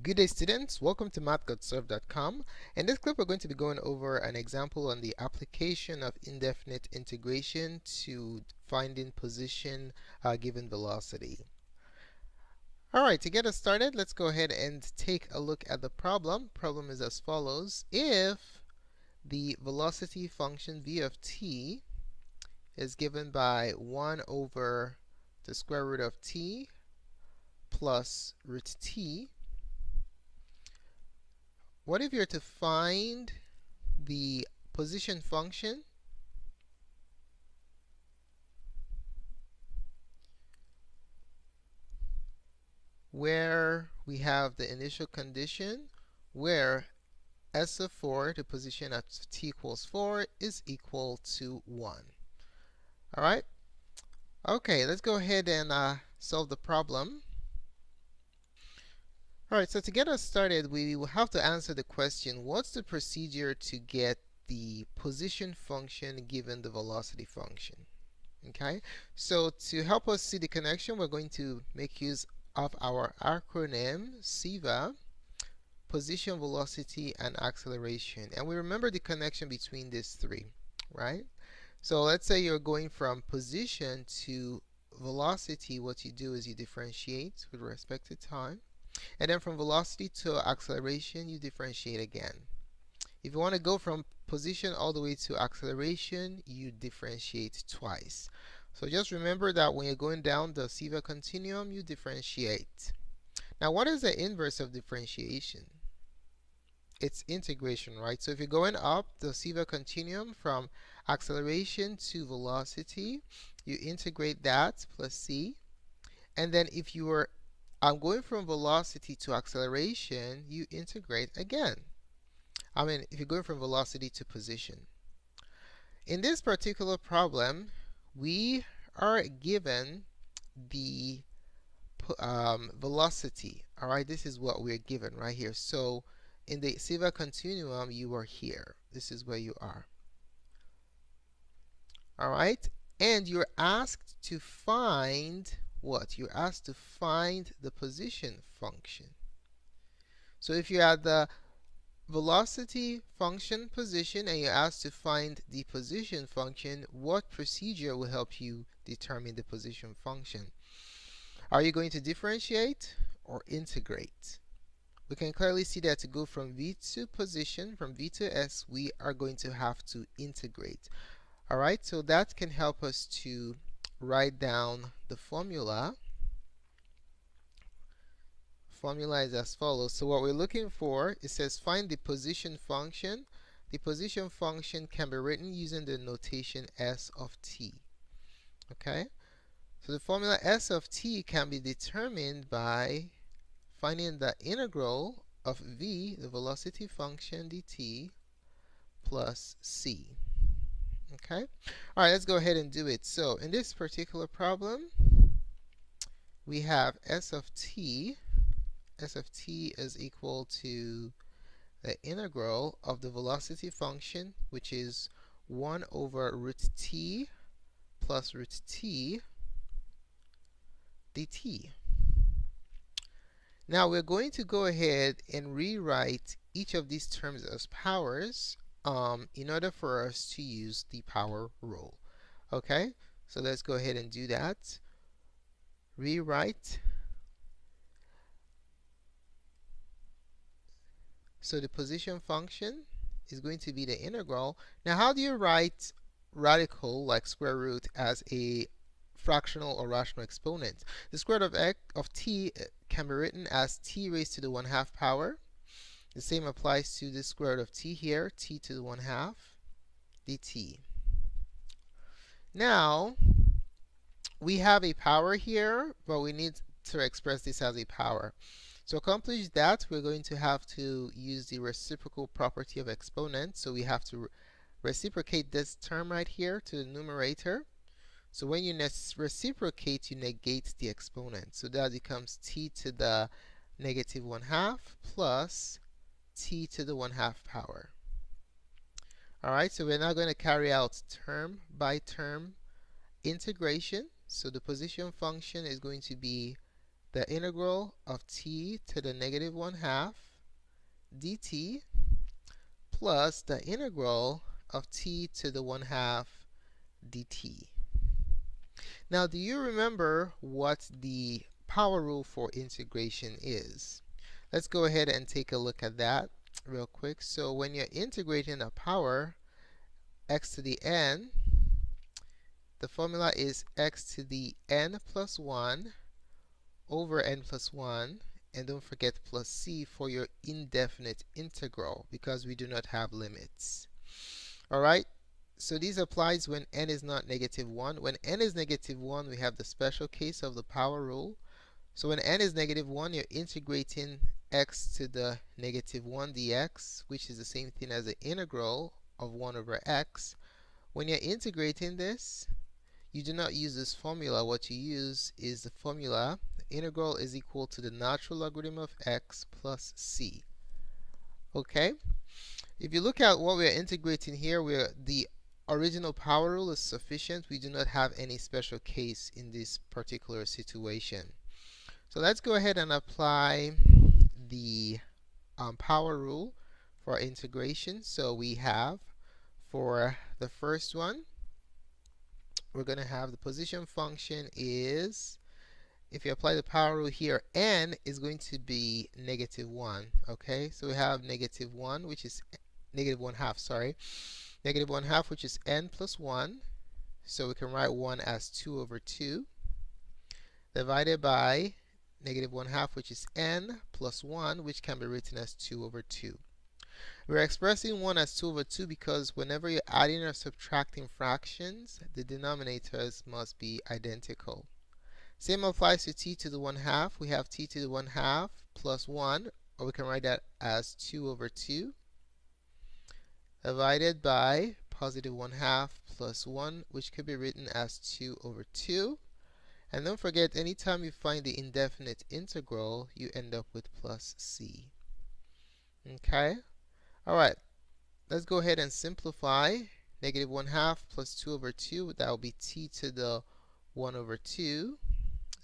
Good day, students. Welcome to math.serve.com. In this clip, we're going to be going over an example on the application of indefinite integration to finding position given velocity. Alright, to get us started, let's go ahead and take a look at the problem. Problem is as follows. If the velocity function v of t is given by 1 over the square root of t plus root t, what if you're to find the position function where we have the initial condition where s of 4, the position at t equals 4, is equal to 1. Alright? Okay, let's go ahead and solve the problem. Alright, so to get us started, we will have to answer the question, what's the procedure to get the position function given the velocity function? Okay, so to help us see the connection, we're going to make use of our acronym SIVA, position, velocity, and acceleration. And we remember the connection between these three, right? So let's say you're going from position to velocity. What you do is you differentiate with respect to time. And then from velocity to acceleration, you differentiate again. If you want to go from position all the way to acceleration, you differentiate twice. So just remember that when you're going down the SIVA continuum, you differentiate. Now, what is the inverse of differentiation? It's integration, right? So if you're going up the SIVA continuum from acceleration to velocity, you integrate that plus c. And then if you were going from velocity to acceleration, you integrate again. If you're going from velocity to position. In this particular problem, we are given the velocity. Alright, this is what we're given right here. So in the SIVA continuum, you are here. This is where you are. Alright, and you're asked to find what? You're asked to find the position function. So if you're at the velocity function position and you're asked to find the position function, what procedure will help you determine the position function? Are you going to differentiate or integrate? We can clearly see that to go from v to position, from v to s, we are going to have to integrate. Alright, so that can help us to write down the formula. Formula is as follows. So what we're looking for, it says find the position function. The position function can be written using the notation s of t. Okay? So the formula s of t can be determined by finding the integral of v, the velocity function dt, plus c. Okay? Alright, let's go ahead and do it. So in this particular problem, we have s of t. S of t is equal to the integral of the velocity function, which is 1 over root t plus root t dt. Now we're going to go ahead and rewrite each of these terms as powers in order for us to use the power rule. Okay, so let's go ahead and do that. Rewrite. So the position function is going to be the integral. Now how do you write radical, like square root, as a fractional or rational exponent? The square root of t can be written as t raised to the 1/2 power. The same applies to the square root of t here, t to the 1/2 dt. Now, we have a power here, but we need to express this as a power. To accomplish that, we're going to have to use the reciprocal property of exponent. So we have to reciprocate this term right here to the numerator. So when you reciprocate, you negate the exponent. So that becomes t to the negative 1/2 plus t to the 1/2 power. Alright, so we're now going to carry out term by term integration. So the position function is going to be the integral of t to the negative 1/2 dt plus the integral of t to the 1/2 dt. Now, do you remember what the power rule for integration is? Let's go ahead and take a look at that real quick. So when you're integrating a power, x to the n, the formula is x to the n plus 1 over n plus 1, and don't forget plus c for your indefinite integral because we do not have limits. Alright, so this applies when n is not negative 1. When n is negative 1, we have the special case of the power rule. So when n is negative 1, you're integrating x to the negative 1 dx, which is the same thing as the integral of 1 over x. When you're integrating this, you do not use this formula. What you use is the formula, the integral is equal to the natural logarithm of x plus c. Okay? If you look at what we're integrating here, the original power rule is sufficient. We do not have any special case in this particular situation. So let's go ahead and apply the power rule for integration. So we have, for the first one, we're going to have the position function is, if you apply the power rule here, n is going to be negative 1. Okay, so we have negative 1, which is negative 1/2, sorry. Negative 1/2, which is n plus 1. So we can write 1 as 2 over 2, divided by negative 1/2, which is n plus 1, which can be written as 2 over 2. We're expressing 1 as 2 over 2 because whenever you're adding or subtracting fractions, the denominators must be identical. Same applies to t to the 1/2. We have t to the 1/2 plus 1, or we can write that as 2 over 2, divided by positive 1/2 plus 1, which could be written as 2 over 2. And don't forget, anytime you find the indefinite integral, you end up with plus c. Okay? Alright, let's go ahead and simplify. Negative 1/2 plus 2 over 2, that will be t to the 1 over 2,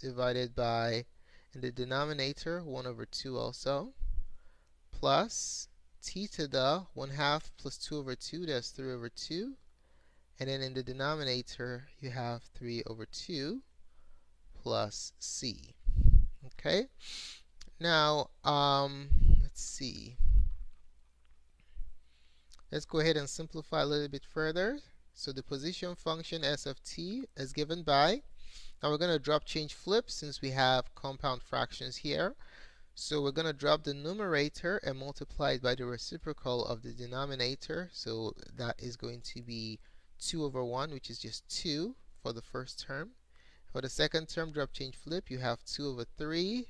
divided by, in the denominator, 1 over 2 also, plus t to the 1/2 plus 2 over 2, that's 3 over 2. And then in the denominator, you have 3 over 2 plus c. Okay? Now, let's see. Let's go ahead and simplify a little bit further. So the position function s of t is given by, now we're going to drop change flip since we have compound fractions here. So we're going to drop the numerator and multiply it by the reciprocal of the denominator. So that is going to be 2 over 1, which is just 2 for the first term. For the second term, drop change flip, you have 2 over 3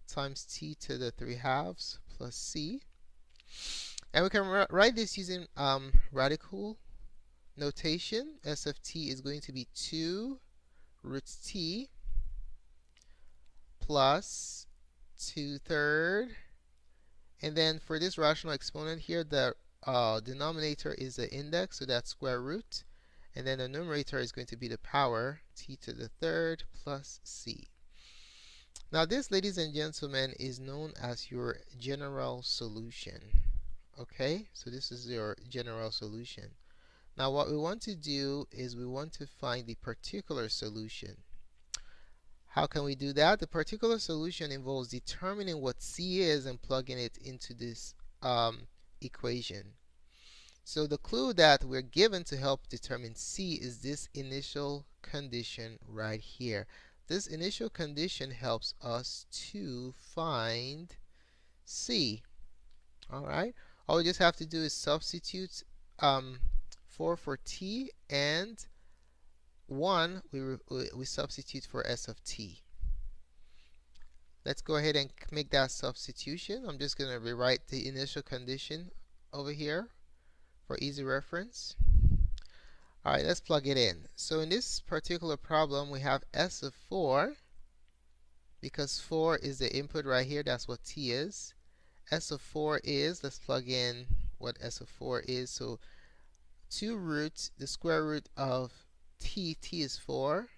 times t to the 3/2 plus c. And we can write this using radical notation. S of t is going to be 2 root t plus 2/3. And then for this rational exponent here, the denominator is the index, so that's square root. And then the numerator is going to be the power, t to the 3rd plus c. Now this, ladies and gentlemen, is known as your general solution. Okay, so this is your general solution. Now what we want to do is we want to find the particular solution. How can we do that? The particular solution involves determining what c is and plugging it into this equation. So the clue that we're given to help determine c is this initial condition right here. This initial condition helps us to find c. Alright, all we just have to do is substitute 4 for t, and 1 we substitute for s of t. Let's go ahead and make that substitution. I'm just going to rewrite the initial condition over here for easy reference. Alright, let's plug it in. So in this particular problem, we have s of 4, because 4 is the input right here, that's what t is. S of 4 is, let's plug in what s of 4 is. So 2 root, the square root of t is 4,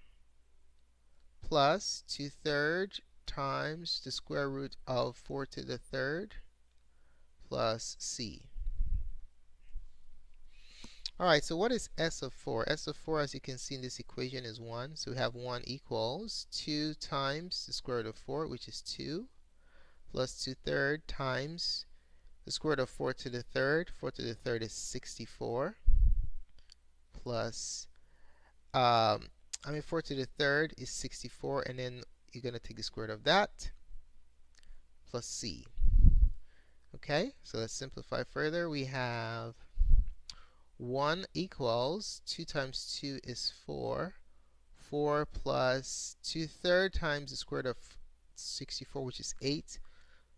plus 2/3 times the square root of 4 to the third plus c. Alright, so what is s of 4? S of 4, as you can see in this equation, is 1. So we have 1 equals 2 times the square root of 4, which is 2, plus 2 thirds times the square root of 4 to the third. 4 to the third is 64, plus, 4 to the third is 64, and then you're going to take the square root of that, plus c. Okay, so let's simplify further. We have 1 equals 2 times 2 is 4. 4 plus 2 thirds times the square root of 64, which is 8,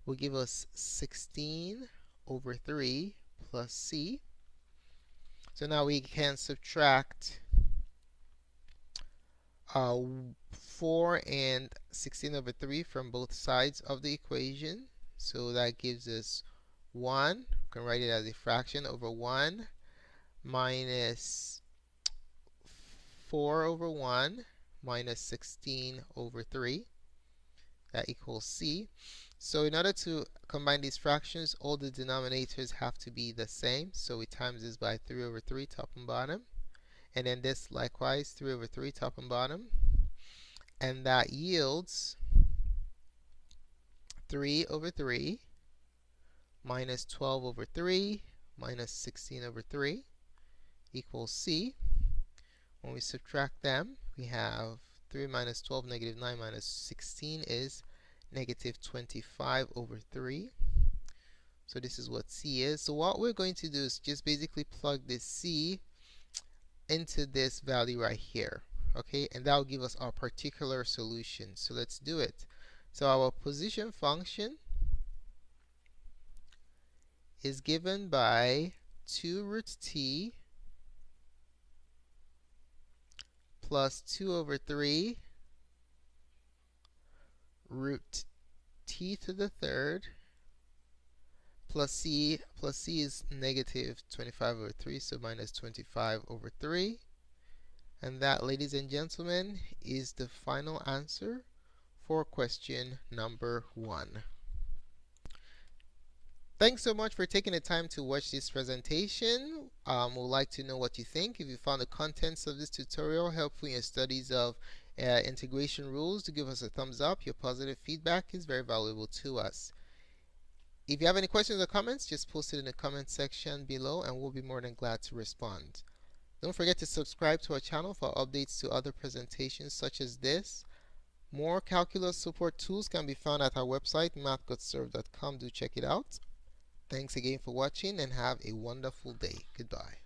will give us 16 over 3 plus c. So now we can subtract 4 and 16 over 3 from both sides of the equation. So that gives us 1. We can write it as a fraction over 1 minus 4 over 1 minus 16 over 3. That equals c. So in order to combine these fractions, all the denominators have to be the same. So we times this by 3 over 3 top and bottom. And then this likewise 3 over 3 top and bottom. And that yields 3 over 3 minus 12 over 3 minus 16 over 3 equals c. When we subtract them, we have 3 minus 12, negative 9 minus 16 is negative 25 over 3. So this is what c is. So what we're going to do is just basically plug this c into this value right here. Okay, and that will give us our particular solution. So let's do it. So our position function is given by 2 root t plus 2 over 3 root t to the third plus c is negative 25 over 3, so minus 25 over 3. And that, ladies and gentlemen, is the final answer for question number 1. Thanks so much for taking the time to watch this presentation. We'd like to know what you think. If you found the contents of this tutorial helpful in your studies of integration rules, to give us a thumbs up. Your positive feedback is very valuable to us. If you have any questions or comments, just post it in the comment section below and we'll be more than glad to respond. Don't forget to subscribe to our channel for updates to other presentations such as this. More calculus support tools can be found at our website, mathgotserved.com. Do check it out. Thanks again for watching and have a wonderful day. Goodbye.